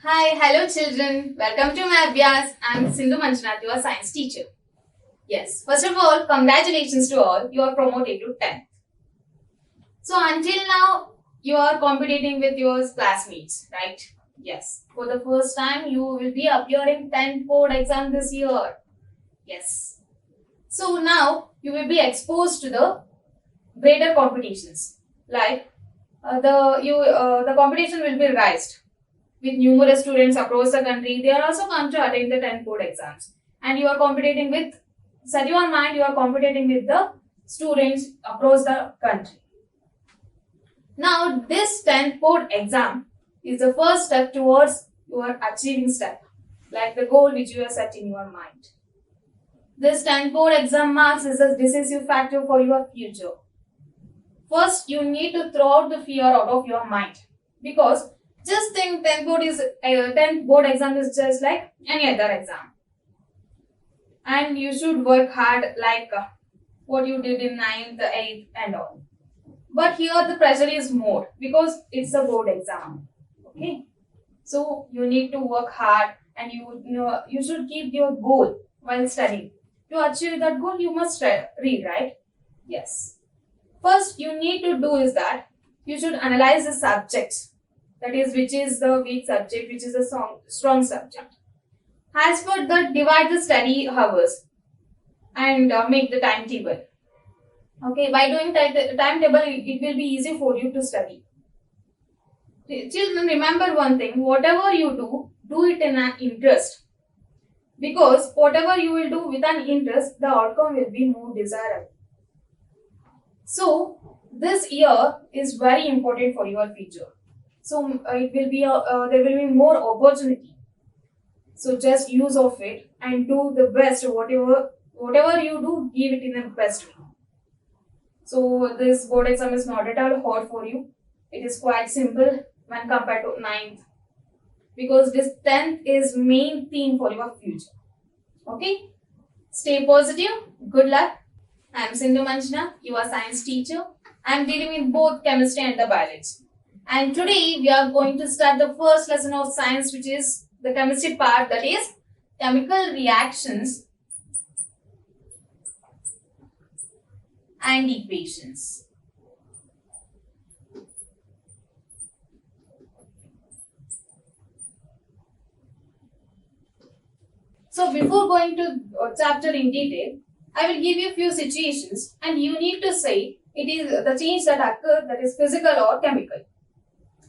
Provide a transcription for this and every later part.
Hi, hello children. Welcome to my Abhyas. I'm Sindhu Manjunath, your science teacher. Yes, first of all, congratulations to all. You are promoted to 10th. So until now, you are competing with your classmates, right? Yes. For the first time, you will be appearing 10th board exam this year. Yes. So now you will be exposed to the greater competitions. Like the competition will be raised with numerous students across the country. They are also come to attend the 10th board exams. And you are competing with, set your mind, you are competing with the students across the country. Now, this 10th board exam is the first step towards your achieving step, like the goal which you have set in your mind. This 10th board exam marks is a decisive factor for your future. First, you need to throw out the fear out of your mind because just think 10th board exam is just like any other exam, and you should work hard like what you did in 9th, 8th, and all. But here the pressure is more because it's a board exam. Okay, so you need to work hard, and you should keep your goal while studying. To achieve that goal, you must read, right? Yes. First, you need to do is that you should analyze the subjects. That is, which is the weak subject, which is the strong subject. As for that, divide the study hours and make the timetable. Okay, by doing timetable, it will be easy for you to study. Children, remember one thing: whatever you do it in an interest. Because whatever you will do with an interest, the outcome will be more desirable. So, this year is very important for your future. So, it will be there will be more opportunity. So, just use of it and do the best. Whatever you do, give it in the best way. So, this board exam is not at all hard for you. It is quite simple when compared to 9th, because this 10th is main theme for your future. Okay, stay positive. Good luck. I am Sindhu Manjana, your science teacher. I am dealing with both chemistry and the biology. And today we are going to start the first lesson of science, which is the chemistry part, that is chemical reactions and equations. So before going to chapter in detail, I will give you a few situations and you need to say it is the change that occurs, that is physical or chemical.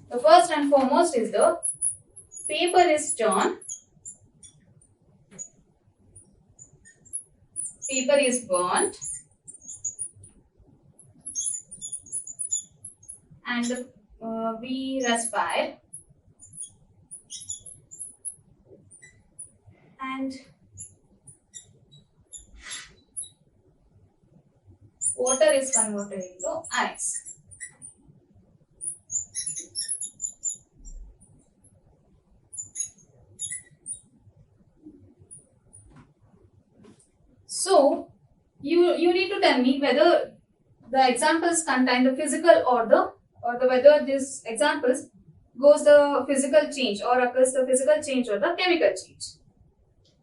The first and foremost is the paper is torn, paper is burnt, and we respire, and water is converted into ice. So you need to tell me whether the examples contain the physical or the whether these examples goes the physical change or occurs the physical change or the chemical change.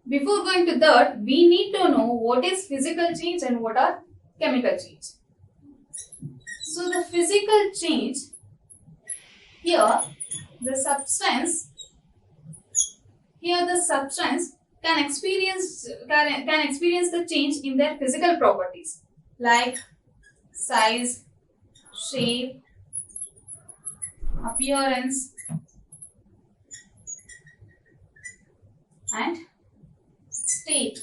Before going to that, we need to know what is physical change and what are chemical change. So the physical change, here the substance can experience the change in their physical properties like size, shape, appearance, and state.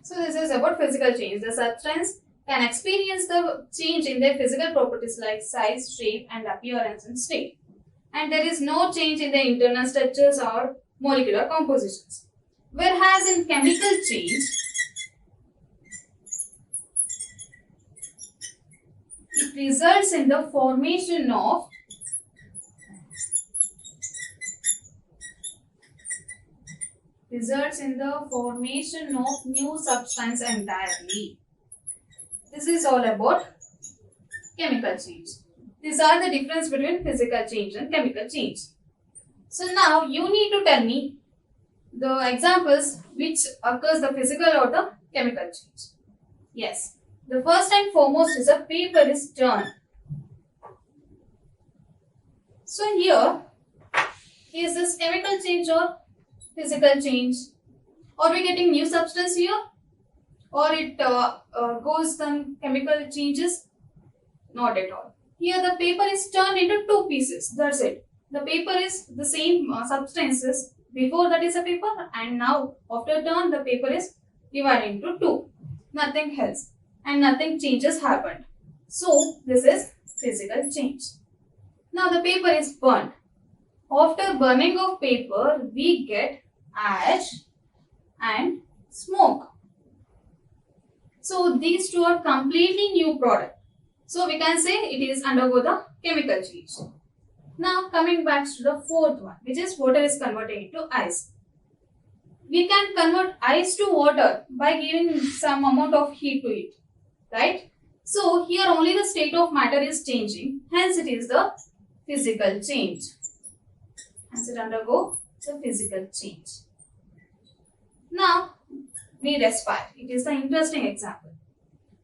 So this is about physical change. The substance can experience the change in their physical properties like size, shape, and appearance and state. And there is no change in the internal structures or molecular compositions. Whereas in chemical change, it results in the formation of new substance entirely. This is all about chemical change. These are the difference between physical change and chemical change. So now you need to tell me the examples which occurs the physical or the chemical change. Yes. The first and foremost is a paper is turned. So here is this chemical change or physical change? Are we getting new substance here? Or it goes some chemical changes? Not at all. Here the paper is turned into two pieces. That's it. The paper is the same substances. Before that is a paper, and now after turn the paper is divided into two. Nothing else. And nothing changes happened. So this is physical change. Now the paper is burnt. After burning of paper, we get ash and smoke. So these two are completely new product. So we can say it is undergo the chemical change. Now coming back to the fourth one, which is water is converted into ice. We can convert ice to water by giving some amount of heat to it, right? So here only the state of matter is changing, hence it is the physical change. Hence it undergo the physical change. Now we respire. It is the interesting example.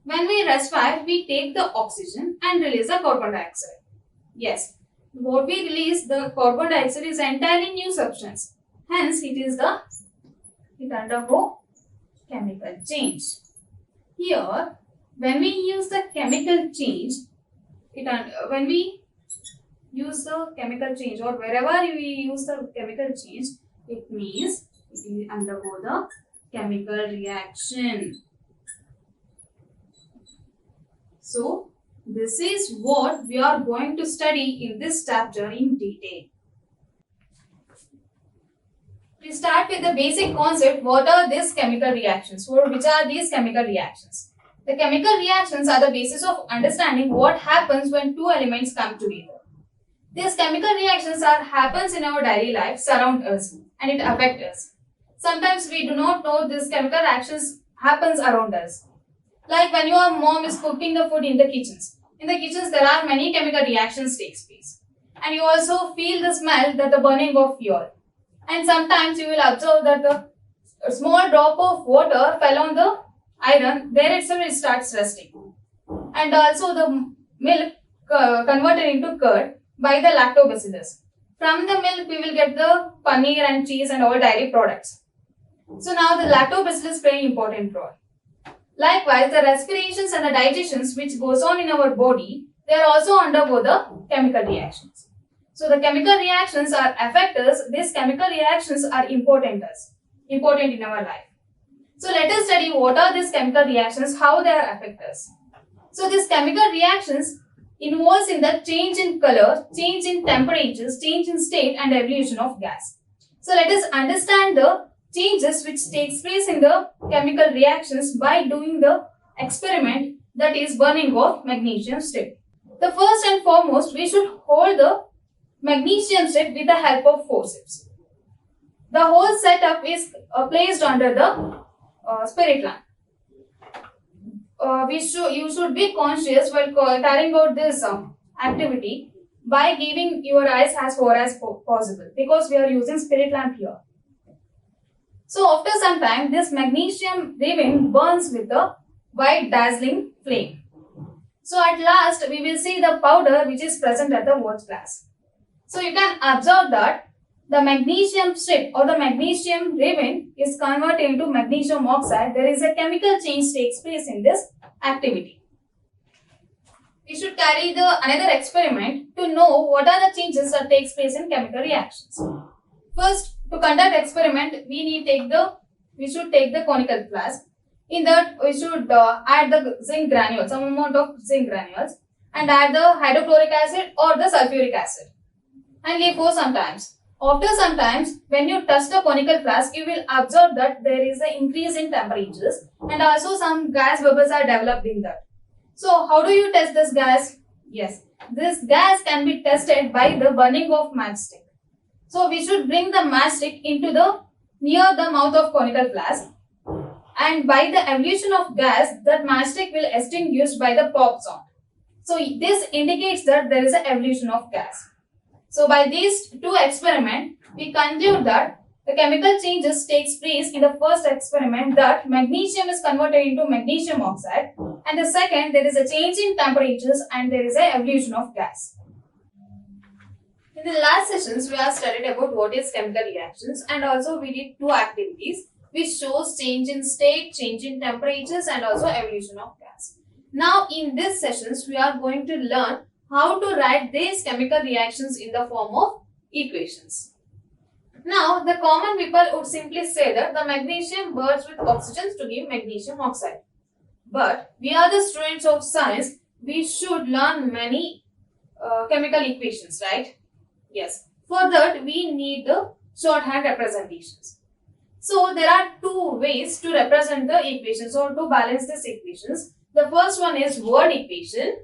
When we respire, we take the oxygen and release the carbon dioxide. Yes, what we release, the carbon dioxide is entirely new substance. Hence, it undergo chemical change. Here, when we use the chemical change, when we use the chemical change or wherever we use the chemical change, it means it will undergo the chemical reaction. So, this is what we are going to study in this chapter in detail. We start with the basic concept. What are these chemical reactions? Or which are these chemical reactions? The chemical reactions are the basis of understanding what happens when two elements come together. These chemical reactions happens in our daily life, surround us, and it affects us. Sometimes we do not know these chemical reactions happens around us. Like when your mom is cooking the food in the kitchens. In the kitchens, there are many chemical reactions takes place. And you also feel the smell that the burning of fuel. And sometimes you will observe that a small drop of water fell on the iron. There itself it starts rusting. And also the milk converted into curd by the lactobacillus. From the milk, we will get the paneer and cheese and all dairy products. So now the lactobacillus play an important role. Likewise, the respirations and the digestions which goes on in our body, they are also undergo the chemical reactions. So the chemical reactions are affect us. These chemical reactions are important in our life. So let us study what are these chemical reactions, how they are affect us. So these chemical reactions involves in the change in color, change in temperatures, change in state and evolution of gas. So let us understand the changes which takes place in the chemical reactions by doing the experiment, that is burning of magnesium strip. The first and foremost, we should hold the magnesium strip with the help of forceps. The whole setup is placed under the spirit lamp. You should be conscious while carrying out this activity by giving your eyes as far as possible, because we are using spirit lamp here. So after some time, this magnesium ribbon burns with a white dazzling flame. So at last, we will see the powder which is present at the watch glass. So you can observe that the magnesium strip or the magnesium ribbon is converted into magnesium oxide. There is a chemical change takes place in this activity. We should carry another experiment to know what are the changes that takes place in chemical reactions. First, to conduct experiment, we should take the conical flask. In that, we should add the zinc granules, some amount of zinc granules, and add the hydrochloric acid or the sulfuric acid, and leave for some times. After some times, when you touch the conical flask, you will observe that there is an increase in temperatures, and also some gas bubbles are developed in that. So, how do you test this gas? Yes, this gas can be tested by the burning of matchstick. So we should bring the matchstick into near the mouth of conical flask, and by the evolution of gas, that matchstick will extinguish by the pop sound. So this indicates that there is an evolution of gas. So by these two experiments, we conclude that the chemical changes takes place in the first experiment, that magnesium is converted into magnesium oxide, and the second, there is a change in temperatures and there is a evolution of gas. In the last sessions, we have studied about what is chemical reactions, and also we did two activities which shows change in state, change in temperatures, and also evolution of gas. Now in this sessions, we are going to learn how to write these chemical reactions in the form of equations. Now, the common people would simply say that the magnesium burns with oxygens to give magnesium oxide. But we are the students of science, we should learn many chemical equations, right? Yes. For that, we need the shorthand representations. So, there are two ways to represent the equations or to balance these equations. The first one is word equation.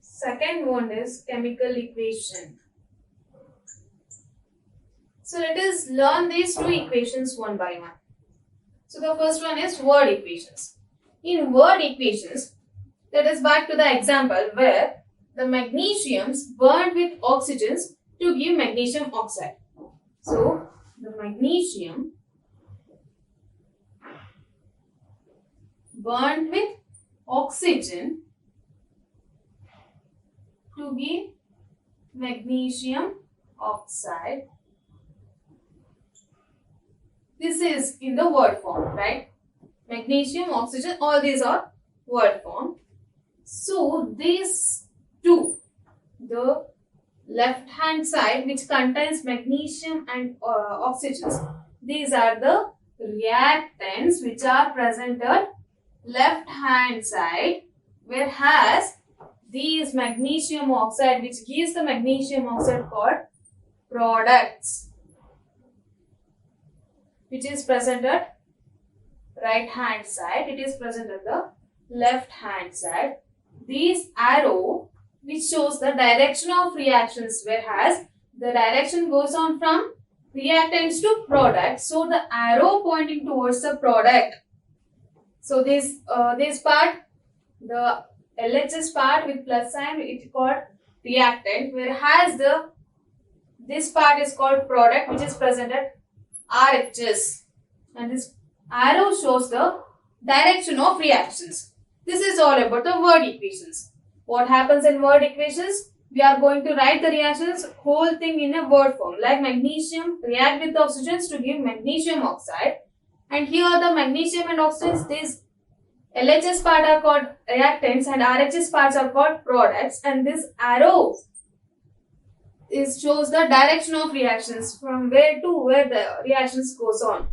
Second one is chemical equation. So let us learn these two equations one by one. So the first one is word equations. In word equations, let us back to the example where the magnesiums burned with oxygens to give magnesium oxide. So the magnesium burned with oxygen to give magnesium oxide. This is in the word form, right? Magnesium, oxygen, all these are word form. So these two, the left hand side which contains magnesium and oxygens, these are the reactants which are present at left hand side, whereas these magnesium oxide which gives the magnesium oxide called products, which is present at right hand side, it is present at the left hand side. This arrow which shows the direction of reactions, whereas the direction goes on from reactants to products. So the arrow pointing towards the product. So this part, the LHS part with plus sign, it is called reactant, whereas this part is called product, which is present at RHS, and this arrow shows the direction of reactions. This is all about the word equations. What happens in word equations? We are going to write the reactions whole thing in a word form, like magnesium react with oxygens to give magnesium oxide, and here the magnesium and oxygens, these LHS part are called reactants and RHS parts are called products, and this arrow shows the direction of reactions from where to where the reactions goes on.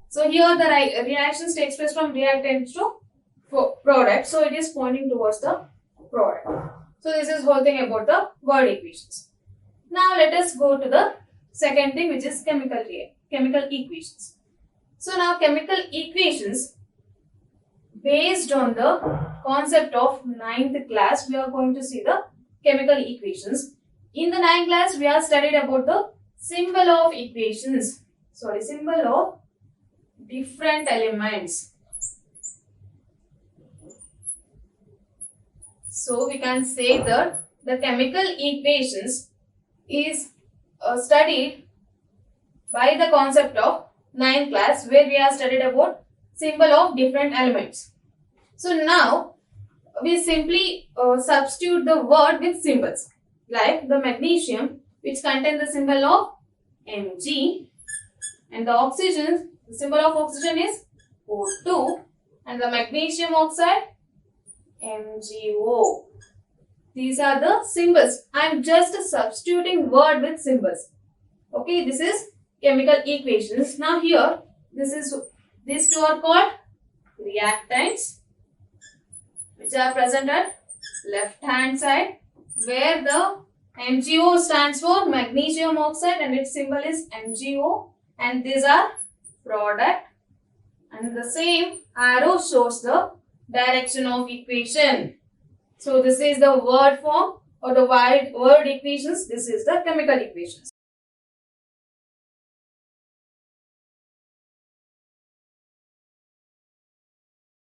So here the reactions takes place from reactants to product, so it is pointing towards the product. So this is whole thing about the word equations. Now let us go to the second thing, which is chemical equations. So now chemical equations, based on the concept of 9th class, we are going to see the chemical equations. In the 9th class, we have studied about the symbol of equations. Symbol of different elements. So we can say that the chemical equations is studied by the concept of 9th class, where we have studied about symbol of different elements. So now we simply substitute the word with symbols, like the magnesium which contains the symbol of Mg, and the oxygen, the symbol of oxygen is O2, and the magnesium oxide MgO. These are the symbols. I am just substituting word with symbols. Okay, this is chemical equations. Now here, these two are called reactants, which are present at left hand side, where the MgO stands for magnesium oxide and its symbol is MgO, and these are product, and the same arrow shows the direction of equation. So this is the word form or the word equations. This is the chemical equations.